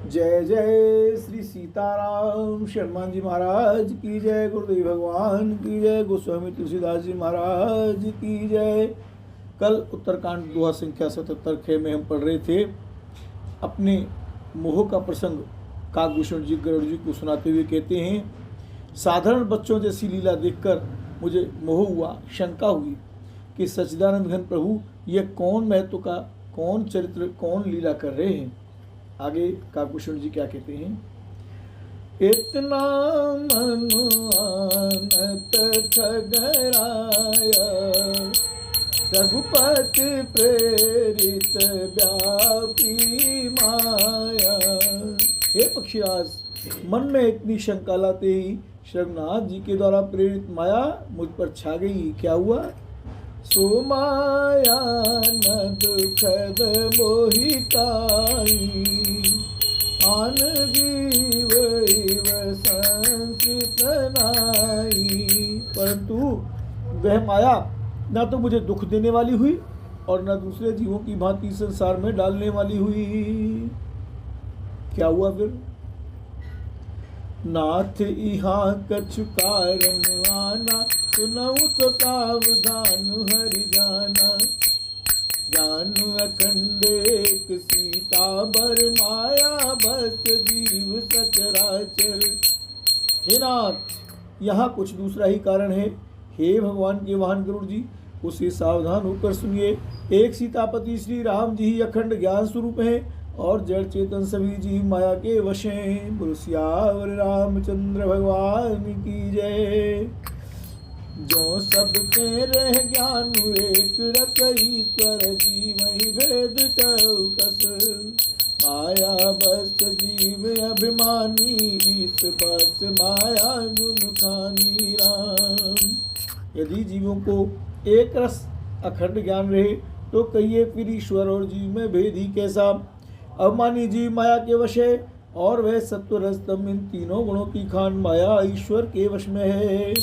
जय जय श्री सीताराम शर्मा जी महाराज की जय, गुरुदेव भगवान की जय, गोस्वामी तुलसीदास जी महाराज की जय। कल उत्तरकांड दोहा संख्या 77 में हम पढ़ रहे थे। अपने मोह का प्रसंग काकभूषण जी गरुड़ जी को सुनाते हुए कहते हैं, साधारण बच्चों जैसी लीला देखकर मुझे मोह हुआ, शंका हुई कि सच्चिदानंद घन प्रभु यह कौन महत्व का, कौन चरित्र, कौन लीला कर रहे हैं। आगे काकभूषण जी क्या कहते हैं, इतना मनुआनत खगराया, रघुपति प्रेरित व्यापी माया। हे पक्षीराज, मन में इतनी शंका लाते ही रघुनाथ जी के द्वारा प्रेरित माया मुझ पर छा गई। क्या हुआ? सो माया न दुखद मोहिताई, आन जीव इव संस्कृत नाई। परंतु वह माया न तो मुझे दुख देने वाली हुई और न दूसरे जीवों की भांति संसार में डालने वाली हुई। क्या हुआ फिर? नाथ इहाँ कछु कारण आना, सुनऊ तो सावधान हरि जाना। जान अखंड एक सीता बर माया, बस जीव सचराचर। हे नाथ, यहाँ कुछ दूसरा ही कारण है। हे भगवान के वाहन गरुड़ जी, उसे सावधान होकर सुनिए। एक सीतापति श्री राम जी ही अखंड ज्ञान स्वरूप हैं और जड़ चेतन सभी जीव माया के वश हैं। बोलो सियावर रामचंद्र भगवान की जय। जो सबके रह ज्ञान एक रत ईश्वर जीवहि भेद कहु कस। माया बस जीव अभिमानी, ईस बस माया गुण खानी राम। यदि जीवों को एक रस अखंड ज्ञान रहे तो कहिए फिर ईश्वर और जीव में भेद ही कैसा। अभिमानी जीव माया के वश है और वह सत्व रज तम इन तीनों गुणों की खान माया ईश्वर के वश में है।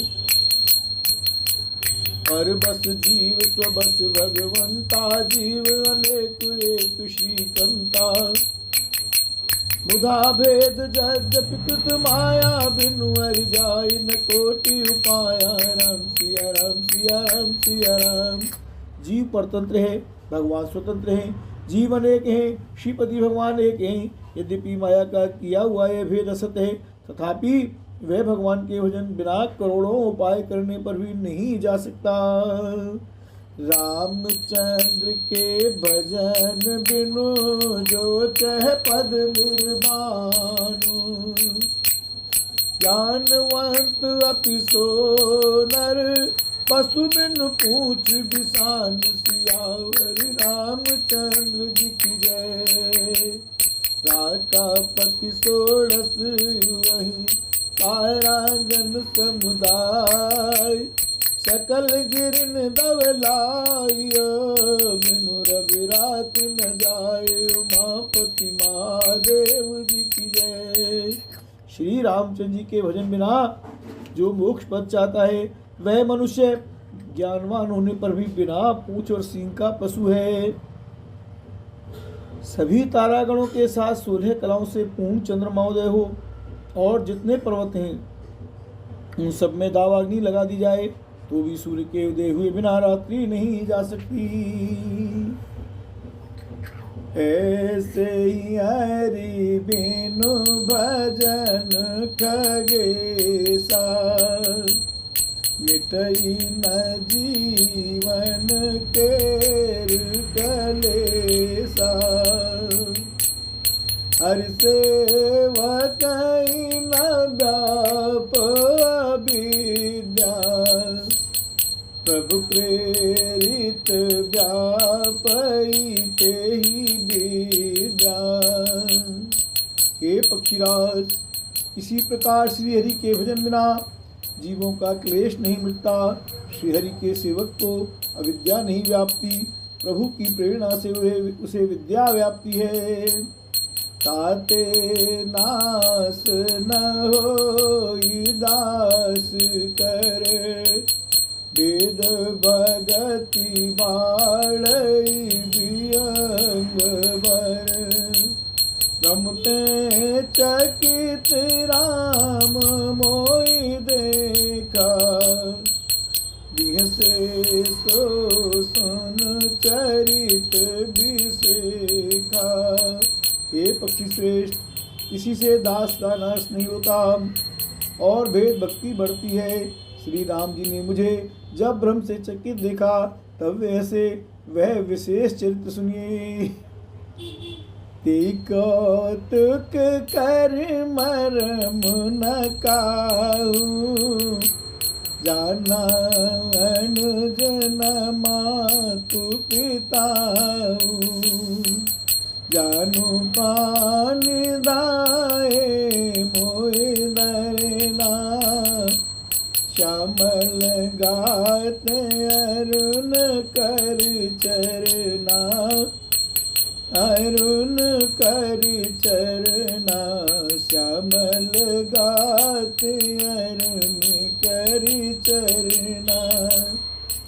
हर बस जीव स्वबस भगवंता, जीव अनेक एक श्रीकंता। मुधा भेद यद्यपि कृत माया, बिनु हर जाय न कोटि उपाया। राम सिया राम सिया राम सिया राम। जीव परतंत्र है, भगवान स्वतंत्र हैं। जीव अनेक हैं, श्रीपति भगवान एक हैं। यद्यपि माया का किया हुआ यह भेद असत है, तथापि वह भगवान के भजन बिना करोड़ों उपाय करने पर भी नहीं जा सकता। रामचंद्र के भजन बिनु जो चह पद निर्वाणु। ज्ञानवंत अपि सो नर, पशु बिनु पूछ बिसान। सियावर रामचंद्र जी की जय। राका पति सोड़स वही, तारागन समुदाय। सकल गिरन दवलायो, बिनु रविरात न जाए। उमापति महादेव जी की जय। श्री रामचंद्र जी के भजन बिना जो मोक्ष पद चाहता है वह मनुष्य ज्ञानवान होने पर भी बिना पूंछ और सींग का पशु है। सभी तारागणों के साथ 16 कलाओं से पूर्ण चंद्रमाओदय हो और जितने पर्वत हैं उन सब में दावाग्नि लगा दी जाए तो भी सूर्य के उदय हुए बिना रात्रि नहीं जा सकती। ऐसे ही हरि बिनु भजन खगेसा, मिटई न जीवन केर कलेसा। हर सेवक न व्याप विद्या, प्रभु प्रेरित व्यापई ते ही विद्या। हे पक्षीराज, इसी प्रकार श्री हरि के भजन बिना जीवों का क्लेश नहीं मिटता। श्रीहरि के सेवक को अविद्या नहीं व्यापती, प्रभु की प्रेरणा से उसे विद्या व्याप्ति है। ताते नास न होई दास कर, वेद भगति बाढ़ई वियंग बर। ब्रह्म ते चकित राम मोहि देखा, बिहसे सो सुन चरित बिसेखा। हे पक्षी श्रेष्ठ, इसी से दास का नाश नहीं होता और भेद भक्ति बढ़ती है। श्री राम जी ने मुझे जब भ्रम से चकित देखा तब ऐसे वह विशेष चरित्र सुनिए। ते कौतुक कर मरम न काहू, जाना अनुज न मातु पिताऊ, जानू पान दाए मोहि दरना, श्यामल गात अरुण कर चरना, अरुण कर चरना, श्यामल गात अरुण कर चरना।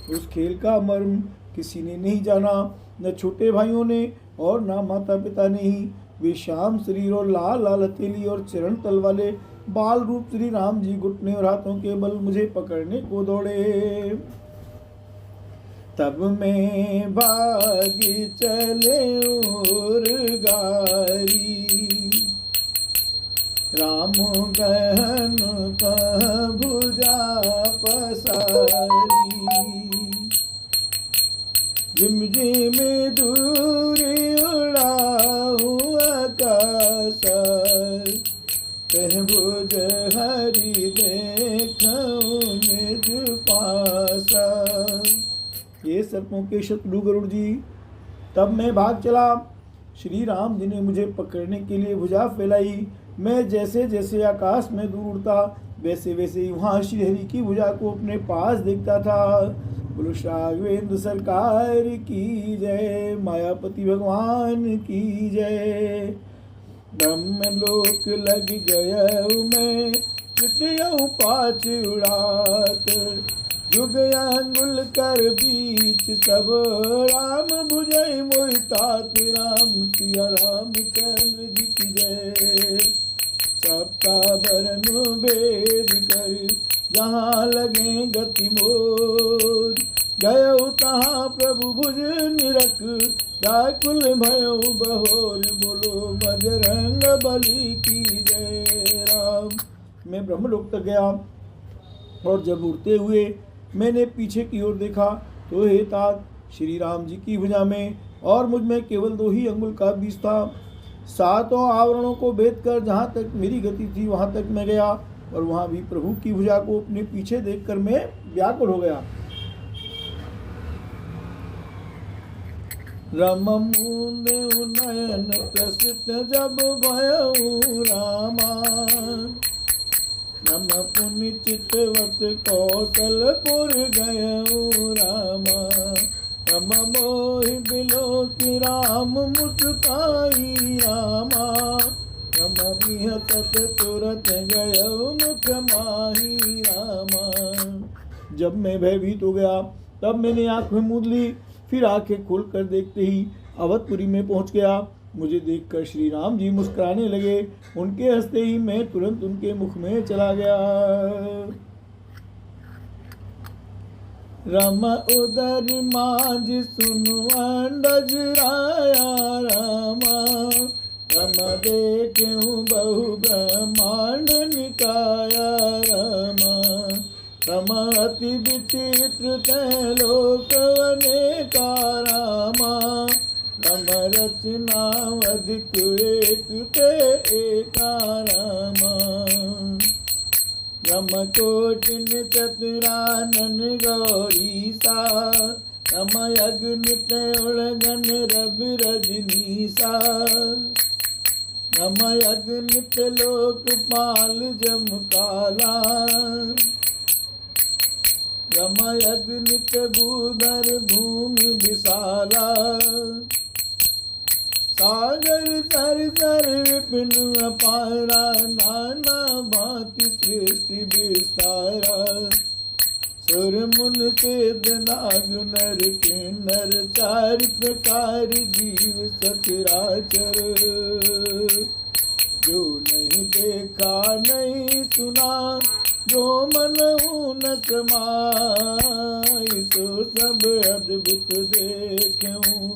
उस खेल का मर्म किसी ने नहीं जाना, न छोटे भाइयों ने और ना माता पिता ने ही। वे श्याम शरीर और लाल लाल हथेली और चरण तल वाले बाल रूप श्री राम जी घुटने और हाथों के बल मुझे पकड़ने को दौड़े। तब मैं भागी चले और गारी, राम गहन कह भुजा पसारी, जिम जिम दूरी उड़ाऊ आकाश, कह भुज हरि देखऊं निज पासा। ये सर्पों के शत्रु गरुड़ जी। तब मैं भाग चला। श्री राम जी ने मुझे पकड़ने के लिए भुजा फैलाई। मैं जैसे जैसे आकाश में दूर उड़ता वैसे वैसे ही वहाँ श्री हरि की भुजा को अपने पास देखता था। बोलो राघवेंद्र सरकार की जय, मायापति भगवान की जय। ब्रह्मलोक लग गया मैं, चितयऊ पाछ उड़ात, जुग अंगुल कर बीच सब, राम बुझई मोहि तात, राम सिया रामचंद्र जी की जय। सबका बरनु भेद कर, जहाँ लगे गति मोर, गयो तहाँ प्रभु भुज निरख, व्याकुल भयो बहोर। बोलो बजरंग बली की जय। राम। मैं ब्रह्मलोक तक गया और जब उड़ते हुए मैंने पीछे की ओर देखा तो हे तात, श्री राम जी की भुजा में और मुझ में केवल 2 ही अंगुल का बीच था। 7 आवरणों को भेद कर जहाँ तक मेरी गति थी वहाँ तक मैं गया और वहाँ भी प्रभु की भुजा को अपने पीछे देखकर मैं व्याकुल हो गया। रममुंद नयन प्रसिद्ध जब भयऊ रामा, रम पुनि चितवत कौशलपुर गयऊ रामा। रम मोहि बिलोकि राम मुस्काई रामा, रम बिहसत तुरत गयऊ मुख माही रामा। जब मैं भयभीत हो गया तब मैंने आंखें मूंद ली, फिर आंखें खोलकर देखते ही अवधपुरी में पहुंच गया। मुझे देखकर श्री राम जी मुस्कुराने लगे। उनके हंसते ही मैं तुरंत उनके मुख में चला गया। रम उदर मांझ सुनु अंडज राया रामा, रम देखूं बहु ब्रह्मांड निकाया रामा। रम अति विचित्र तैलोक अनेका रामा, रम रचना अधिक एक ते एका रामा। रम कोटिन चतुरानन गौरी सा, रम अग्नित उड़गन रवि रजनीसा। रम अग्नित लोकपाल जम काला, रम अग्नित भूधर भूमि विशाला। सागर सर सर विपिन अपारा, नाना भांति सृष्टि विस्तारा। सुर मुन सिद्ध नाग नर किन्नर, चार प्रकार जीव सचराचर। जो नहीं देखा नहीं सुना, जो मनऊ न समाई, सो सब अद्भुत देखूं।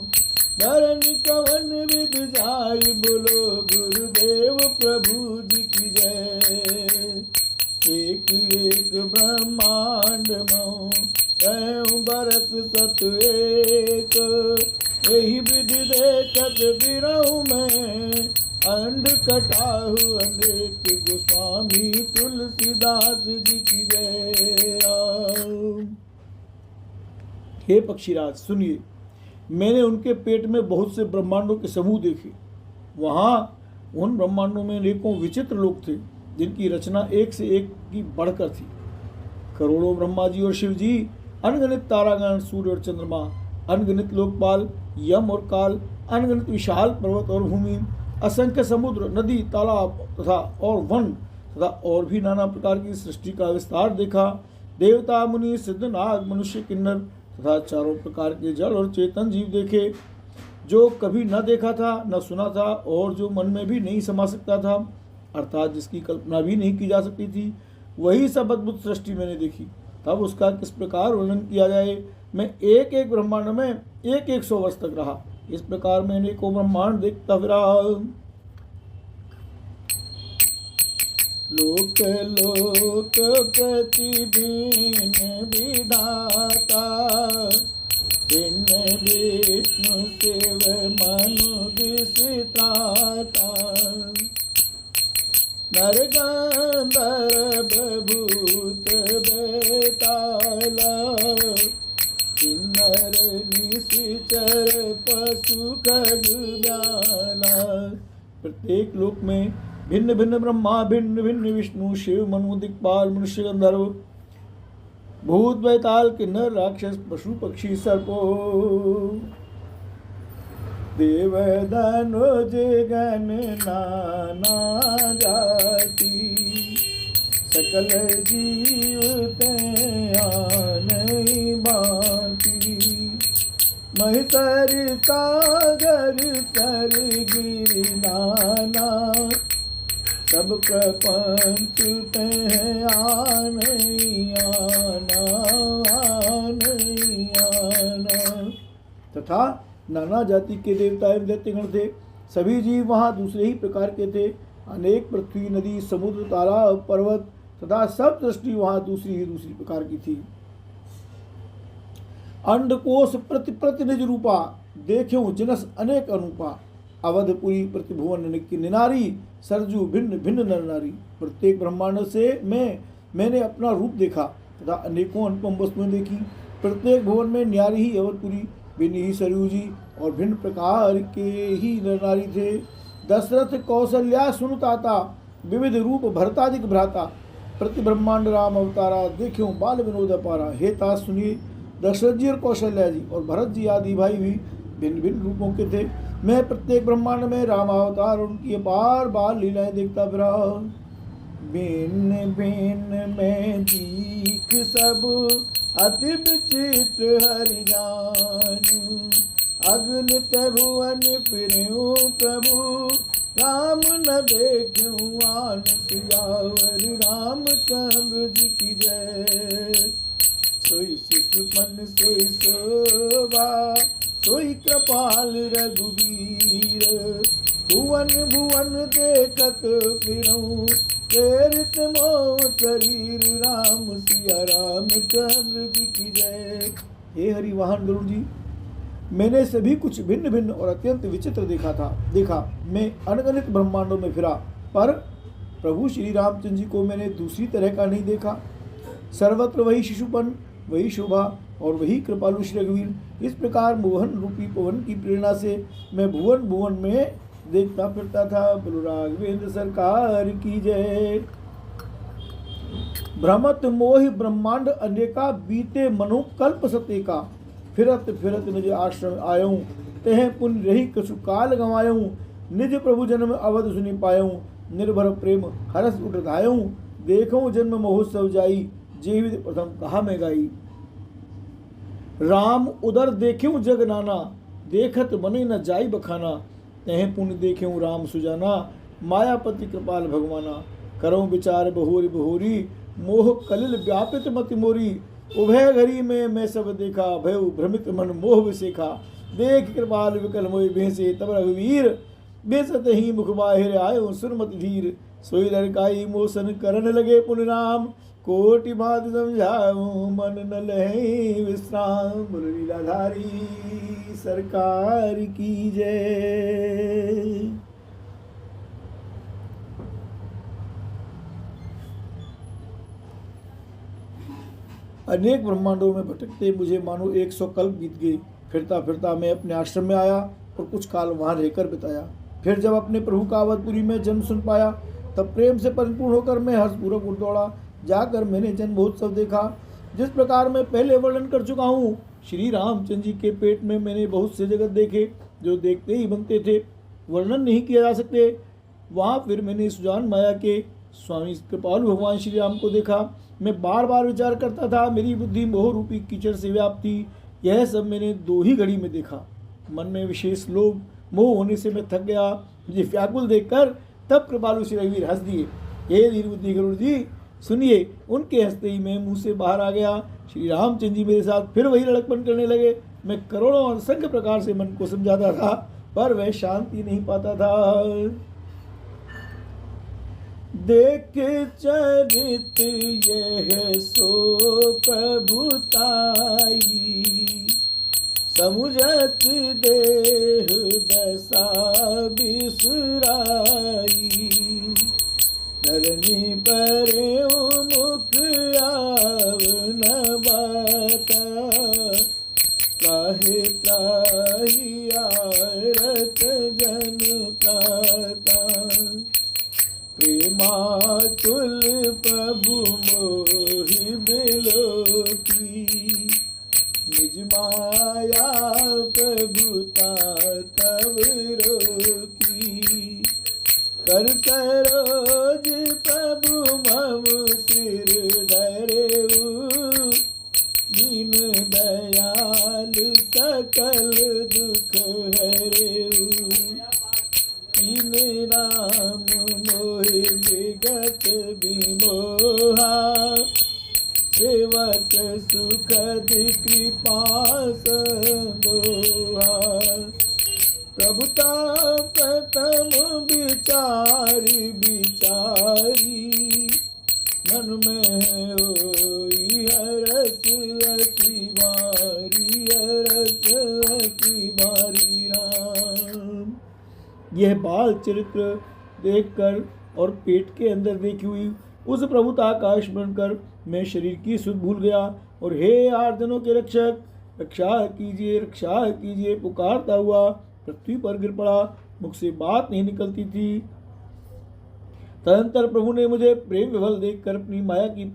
धरनी कवन विद जाई, बोलो गुरुदेव प्रभु जी की जय। एक एक ब्रह्मांड मऊ तैं बरत सत एक, यही विधि देखत बिरहु में, अंड कटाहु अनेक। गोस्वामी तुलसीदास जी की जय। हे पक्षीराज सुनिए, मैंने उनके पेट में बहुत से ब्रह्मांडों के समूह देखे। वहाँ उन ब्रह्मांडों में अनेकों विचित्र लोग थे, जिनकी रचना एक से एक की बढ़कर थी। करोड़ों ब्रह्मा जी और शिव जी, अनगणित तारागण, सूर्य और चंद्रमा, अनगिनत लोकपाल, यम और काल, अनगिनत विशाल पर्वत और भूमि, असंख्य समुद्र, नदी, तालाब तथा और वन तथा और भी नाना प्रकार की सृष्टि का विस्तार देखा। देवता, मुनि, सिद्ध, नाग, मनुष्य, किन्नर तथा चारों प्रकार के जल और चेतन जीव देखे, जो कभी न देखा था, न सुना था, और जो मन में भी नहीं समा सकता था, अर्थात जिसकी कल्पना भी नहीं की जा सकती थी, वही सब अद्भुत सृष्टि मैंने देखी। तब उसका किस प्रकार वर्णन किया जाए। मैं एक एक ब्रह्मांड में एक एक 100 वर्ष तक रहा। इस प्रकार मैंने को ब्रह्मांड देखता फिरा। लोक लोक प्रतिबिन विधाता, इन विष्णु शिव मनु दिशित्राता। नर गंधर्व भूत बेताला, किन्नर निशिचर पशु खगव्याला। प्रत्येक लोक में भिन्न भिन्न ब्रह्मा, भिन्न भिन्न विष्णु, शिव, मनु, दिक्पाल, मनुष्य, गंधर्व, भूत, बैताल, किन्नर, राक्षस, पशु, पक्षी, सर्पो, देव, धनुज, गण नाना जाति। सकल जीव नहीं बाकी, महिषर सागर सर गिरि नाना। सब प्रपंच आना तथा नाना जाति के देवता एवं दैत्यगण थे। सभी जीव वहाँ दूसरे ही प्रकार के थे। अनेक पृथ्वी, नदी, समुद्र, तालाब, पर्वत तथा सब सृष्टि वहाँ दूसरी ही दूसरी प्रकार की थी। अंडकोश प्रति प्रति निज रूपा, देख्यो जिनस अनेक अनुपा। अवधपुरी प्रतिभुवन की निनारी, सरजू भिन्न भिन्न नर नारी। प्रत्येक ब्रह्मांड से मैंने अपना रूप देखा तथा अनेकों अनुपम वस्तुएं देखी। प्रत्येक भुवन में न्यारी ही अवधपुरी, भिन्न ही सरयू जी और भिन्न प्रकार के ही नर नारी थे। दशरथ कौशल्या सुनताता, विविध रूप भरतादिक भ्राता। प्रति ब्रह्मांड राम अवतारा, देखियो बाल विनोद अपारा। हे तात सुनिए, दशरथ जी और कौशल्या जी और भरत जी आदि भाई भी भिन्न भिन्न रूपों के थे। मैं प्रत्येक ब्रह्मांड में राम अवतार और उनकी बार बार लीलाएं देखता फिरा। भिन्न भिन्न में दीख सब अति विचित्र हरि जान। अगणित भुवन फिरऊं प्रभु, राम न देखूं आन। सियावर रामचंद्र जी की जय। सोई सिद्धपन सोई शोभा, सोई कृपाल रघुवीर। भुवन भुवन देखत फिरऊं, प्रेरित मोह शरीर। राम सिया रामचंद्र जी की जय। हे हरि वाहन गरुड़ जी, मैंने सभी कुछ भिन्न भिन्न और अत्यंत विचित्र देखा। मैं अनगणित ब्रह्मांडों में फिरा, पर प्रभु श्री रामचंद्र जी को मैंने दूसरी तरह का नहीं देखा। सर्वत्र वही शिशुपन, वही शोभा और वही कृपालु श्री रघुवीर। इस प्रकार मोहन रूपी पवन की प्रेरणा से मैं भुवन भुवन में देखता फिरता था। बोलो राघवेंद्र सरकार की जय। भ्रमत मोहि ब्रह्मांड अनेका, बीते मनु कल्प सतेका। फिरत फिरत निज आश्रम आयऊं, तेह पुण्य रही कछु काल गंवायऊं। निज प्रभु जन्म अवध सुनि पायऊं, निर्भर प्रेम हरस उठायऊं। देखऊं जन्म महोत्सव जाई, जे विधि प्रथम कहा मैं गाई। राम उदर देख्यूं जग नाना, देखत बने न जाई बखाना। तह पुण्य देख्यूं राम सुजाना, मायापति कृपाल भगवाना, करो विचार बहोरी बहोरी, मोह कलिल व्यापित मति मोरी। उभय घड़ी में मैं सब देखा, भयउ भ्रमित मन मोह विसेखा। देख कृपाल विकल मोहि भेसे, तब रघुवीर बेसत ही मुख बाहिर आयो सुरमति धीर। सोई लड़काई मोसन करन लगे पुन राम, कोटि बात समझाऊं मन न लहे विश्राम। बोलो लीलाधारी सरकार की जय। अनेक ब्रह्मांडों में भटकते मुझे मानो 100 कल्प बीत गए। फिरता फिरता मैं अपने आश्रम में आया और कुछ काल वहाँ रहकर बिताया। फिर जब अपने प्रभु का अवधपुरी में जन्म सुन पाया, तब प्रेम से परिपूर्ण होकर मैं हर्षपूर्वक उठ दौड़ा। जाकर मैंने जन्म महोत्सव देखा। जिस प्रकार मैं पहले वर्णन कर चुका हूँ, श्री रामचंद्र जी के पेट में मैंने बहुत से जगत देखे जो देखते ही बनते थे, वर्णन नहीं किया जा सकते। वहाँ फिर मैंने सुजान माया के स्वामी कृपालु भगवान श्री राम को देखा। मैं बार बार विचार करता था, मेरी बुद्धि मोह रूपी कीचड़ से व्याप्त थी। यह सब मैंने 2 ही घड़ी में देखा। मन में विशेष लोभ मोह होने से मैं थक गया। मुझे व्याकुल देखकर तब कृपालु श्री रघुवीर हंस दिए। हे धीर बुद्धि गरुड़ जी सुनिए। उनके हंसते ही मैं मुंह से बाहर आ गया। श्री रामचंद्र जी मेरे साथ फिर वही लड़कपन करने लगे। मैं करोड़ों और असंख्य प्रकार से मन को समझाता था, पर वह शांति नहीं पाता था। देख चरित यह सो प्रभुताई, समुझत देह दशा बिसराई। धरनी परे मुख आवन बाता, काहे त्राही आरत जन त्राता। प्रेमाकुल प्रभु मोहि बिलोकी, निज माया प्रभुता तब रोकी। कर सरोज प्रभु मम सिर धरेऊ, दीन दयाल सकल दुख हरेऊ। कीन राम मोहि विगत विमोहा, सेवक सुखद कृपा संदोहा। प्रभुता प्रथम विचारी विचारी, मन में होई हरस अति बारी, हरस अति बारी राम। यह बाल चरित्र देखकर और पेट के अंदर देखी हुई उस प्रभुता का स्मरण कर मैं शरीर की सुध भूल गया और हे आर्जनों के रक्षक, रक्षा कीजिए पुकारता हुआ पृथ्वी पर गिर पड़ा। मुख से बात नहीं निकलती थी। तदंतर प्रभु ने मुझे प्रेम विभल देखकर अपनी माया की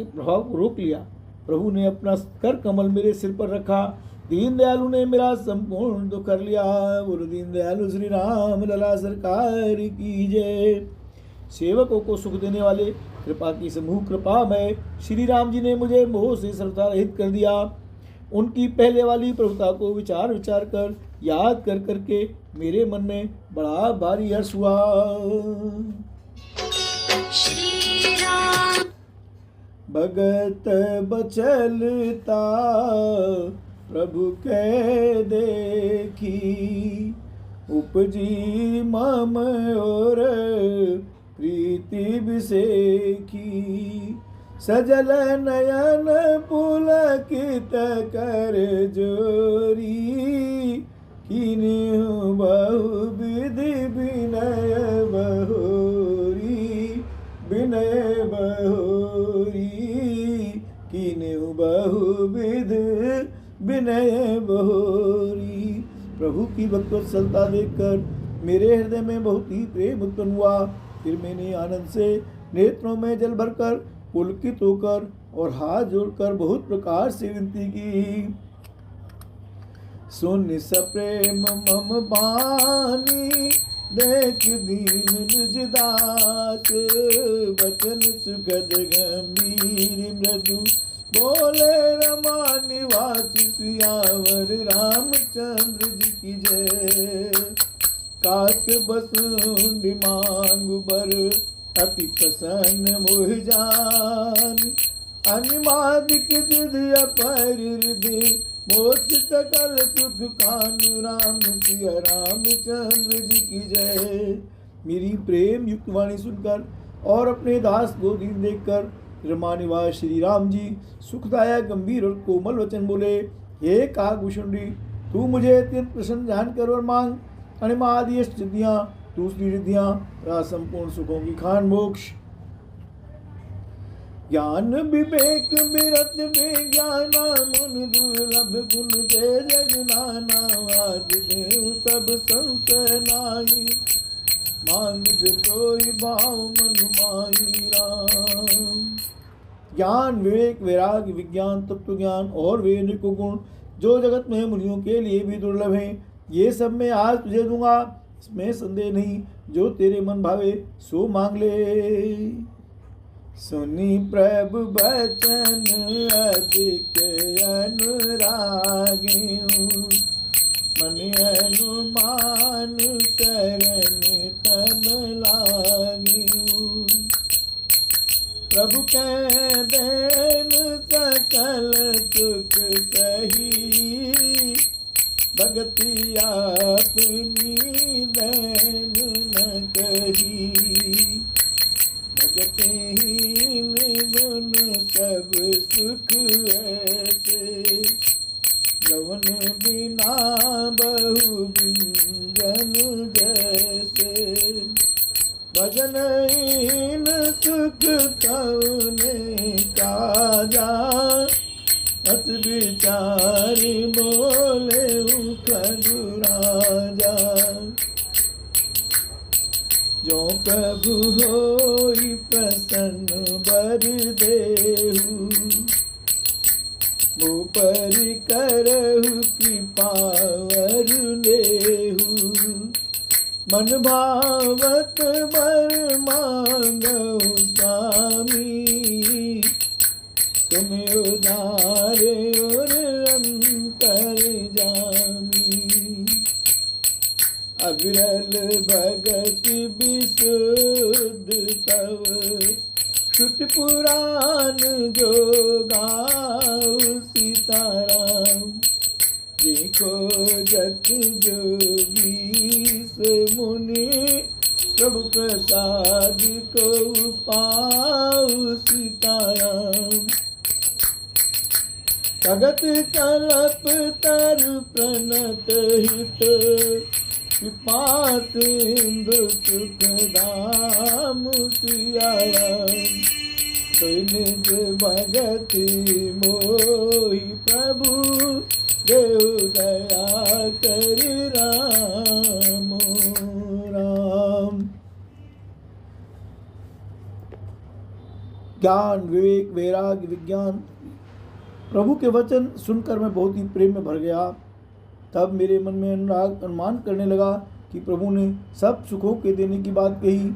प्रभाव को रोक लिया। प्रभु ने अपना कर कमल मेरे सिर पर रखा। दीन दयालु ने मेरा संपूर्ण दुख कर लिया। बोलो दीन दयालु श्री राम लला सरकार की जय। सेवकों को सुख देने वाले कृपा की समूह कृपा में श्री राम जी ने मुझे मोह से श्रद्धा रहित कर दिया। उनकी पहले वाली प्रभुता को विचार कर याद कर करके मेरे मन में बड़ा भारी हर्ष हुआ। भगत बचलता प्रभु के देखी, उपजी मम और प्रीति बिसेखी। सजल नयन पुलकित कर जोरी, कीन्हु बहु विधि विनय बहोरी, विनय बहोरी। कीन्हु बहु विधि विनय बहोरी। प्रभु की भक्तवत्सलता देखकर मेरे हृदय में बहुत ही प्रेम उत्पन्न हुआ। फिर मैंने आनंद से नेत्रों में जल भरकर पुलकित होकर और हाथ जोड़कर बहुत प्रकार से विनती की। सुन सप्रेम मम बानी, देख दीन निज दास। वचन सुखद गंभीर मृदु, बोले रमा निवास सियावर रामचंद्र जी की जय। काक बसुंडी मांगु बर, अति प्रसन्न मोहि जान। अनिमादिक सिद्धि अपर हृदय, मोक्ष सकल सुख कान। राम सिया रामचंद्र जी की जय। मेरी प्रेम युक्त वाणी सुनकर और अपने दास को दीन देखकर रमा निवास श्री राम जी सुखदायक गंभीर और कोमल वचन बोले, हे काकभूषुंडी, तू मुझे अत्यंत प्रसन्न जानकर और मांग। अनिमादि सिद्धियां, दूसरी रिद्धियां, राज संपूर्ण सुखों की खान मोक्ष। ज्ञान विवेक विरत विज्ञाना, मुन दुर्लभ गुण जय जगनाना। आज देव सब संशय नाहि, मांग जो कोई भाव मन माही राम। ज्ञान विवेक वैराग्य विज्ञान तत्व ज्ञान और वे अनेक गुण जो जगत में मुनियों के लिए भी दुर्लभ हैं, ये सब मैं आज तुझे दूंगा, इसमें संदेह नहीं। जो तेरे मन भावे सो मांग ले। सुनी प्रभु बचन अधिक अनुरागी, मन अनुमान करन तब लागी। प्रभु के देन सकल सुख सही, भगति अपनी देन न कही। भगतिहीन गुण सब सुख ऐसे, लवन बिना बहु बिंजन जैसे। भजनहीन सुख कौने काजा, बस विचारी बोले खगुराजा। जो प्रभु होई प्रसन्न बर देहु, वो परि करहु कृपा वरुलेहु। मन भावत बर मांगो स्वामी, तुम उदारे और अंतर जामी। अविरल भगत विशुद्ध तव, श्रुति पुराण जो गाओ सीताराम। देखो जत जोगीस मुनि, प्रभु प्रसाद को पाऊ सीताराम। भगत कल्प तरु प्रणत हित, कृपा सिंधु सुख धाम सियाराम। निज भगत मोहि प्रभु, देव दया करि राम राम। ज्ञान विवेक वैराग्य विज्ञान, प्रभु के वचन सुनकर मैं बहुत ही प्रेम में भर गया। तब मेरे मन में अनुराग अनुमान करने लगा कि प्रभु ने सब सुखों के देने की बात कही,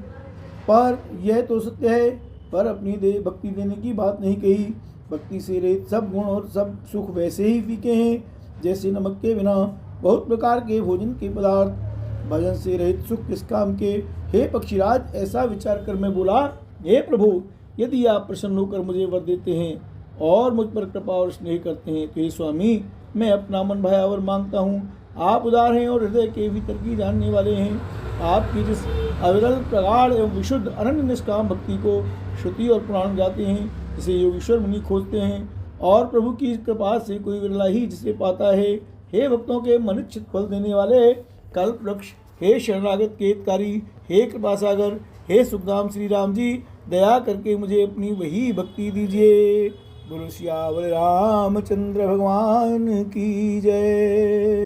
पर यह तो सत्य है, पर अपनी दे भक्ति देने की बात नहीं कही। भक्ति से रहित सब गुण और सब सुख वैसे ही फीके हैं जैसे नमक के बिना बहुत प्रकार के भोजन के पदार्थ। भजन से रहित सुख किस काम के। हे पक्षीराज, ऐसा विचार कर मैं बोला, हे प्रभु, यदि आप प्रसन्न होकर मुझे वर देते हैं और मुझ पर कृपा और स्नेह करते हैं, तो हे स्वामी, मैं अपना मन भाया वर मांगता हूँ। आप उदार हैं और हृदय के भीतर की जानने वाले हैं। आपकी जिस अविरल प्रगाढ़ एवं विशुद्ध अनन्य निष्काम भक्ति को श्रुति और पुराण गाते हैं, जिसे योगीश्वर मुनि खोजते हैं, और प्रभु की कृपा से कोई विरला ही जिसे पाता है। हे भक्तों के मनिच्छित फल देने वाले कल्प वृक्ष, हे शरणागत के हितकारी, हे कृपा सागर, हे सुखधाम श्री राम जी, दया करके मुझे अपनी वही भक्ति दीजिए। बोलो सियावर रामचंद्र भगवान की जय।